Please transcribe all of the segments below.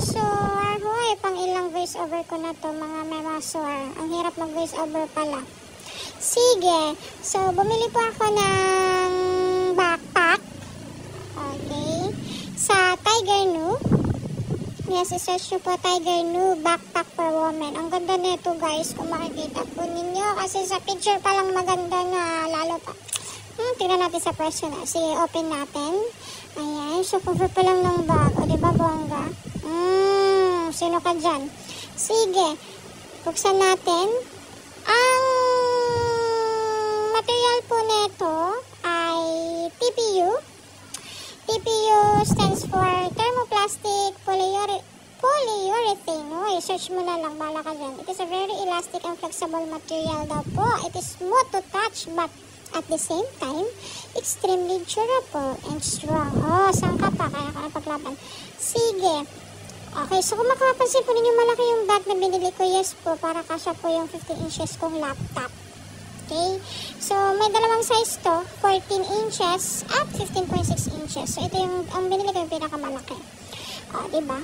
memasor. Hoy, pang ilang voice over ko na to, mga memasor. Ang hirap mag voice over pala. Sige. So, bumili po ako ng backpack. Okay. Sa Tiger New. Yes, i-search nyo po Tiger New backpack for women. Ang ganda nito guys, kung makikita po ninyo. Kasi sa picture pa lang maganda na, lalo pa. Tingnan natin sa personal. Sige, open natin. Ayan, so cover pa lang ng bag. O, diba bongga? Sino ka dyan? Sige, buksan natin. Ang material po nito ay TPU. TPU stands for thermoplastic polyurethane. No? Search mo na lang, bala ka dyan. It is a very elastic and flexible material daw po. It is smooth to touch but at the same time, extremely durable and strong. Oh, saan ka pa? Kaya ka napaglaban. Sige. Okay, so kung makapansin po ninyo, malaki yung bag na binili ko. Yes po, para kasya po yung 15 inches kong laptop. Okay? So, may dalawang size to. 14 inches at 15.6 inches. So, ito yung, ang binili ko yung pinakamalaki. Diba?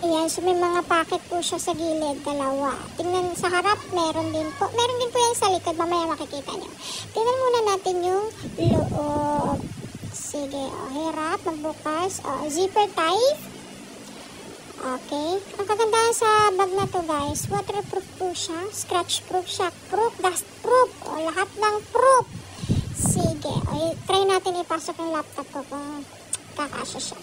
Ayan, so may mga packet po siya sa gilid, dalawa. Tingnan sa harap, meron din po. Meron din po yan sa likod, mamaya makikita nyo. Tingnan muna natin yung loob. Sige, hirap, magbukas. Zipper type. Okay. Ang kagandahan sa bag na to guys, waterproof po siya, scratch proof siya, proof, dust proof, lahat ng proof. Sige, try natin ipasok yung laptop ko kung kakasya siya.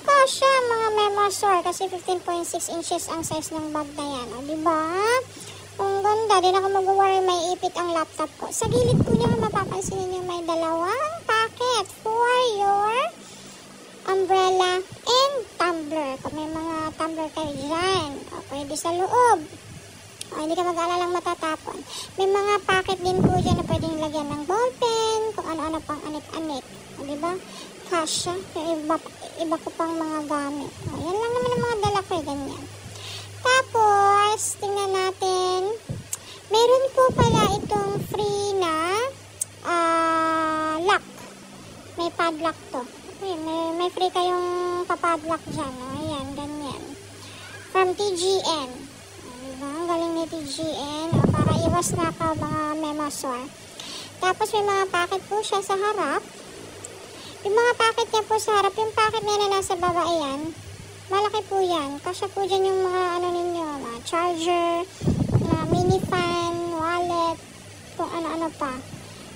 Kasya mga memasor kasi 15.6 inches ang size ng bag na yan. Diba? Ang ganda. Di na ako mag-worry may ipit ang laptop ko. Sa gilid po niya mapapansin niyo may dalawang packet for your umbrella and tumbler. Kung may mga tumbler kayo dyan, pwede sa loob. Hindi ka mag-alalang matatapon. May mga packet din po dyan na pwedeng lagyan ng ballpen, kung ano-ano pang anit-anit. Diba? Kasya. Yung iba ko pang mga gamit. Yan lang naman ang mga dala ko. Ganyan. Tapos, tingnan natin. Meron po pala itong free na lock. May padlock to. May free kayong papadlock dyan. Ayan, ganyan. From TGN. Diba? Ang galing ni TGN. Para iwas na ka mga memasor. Tapos, may mga packet po siya sa harap. Yung mga packet niya po sa harap, yung packet niya na nasa baba, ayan, malaki po yan. Kasya po dyan yung mga ano ninyo, mga charger, mini fan, wallet, kung ano-ano pa.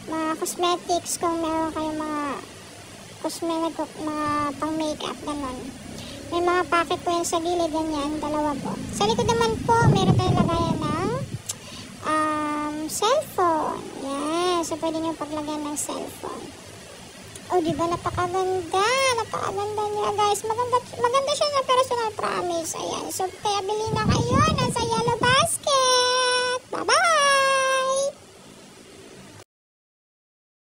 Mga cosmetics, kung meron kayong mga cosmetic, mga pang makeup, gano'n. May mga packet po yan sa gilid, ganyan, dalawa po. Sa likod naman po, meron tayong lagayan ng cellphone. Yan, so pwede nyo paglagyan ng cellphone. Diba? Napakaganda. Napakaganda niya, guys. Maganda siya sa personal promise. Ayan. So, kaya bili na kayo.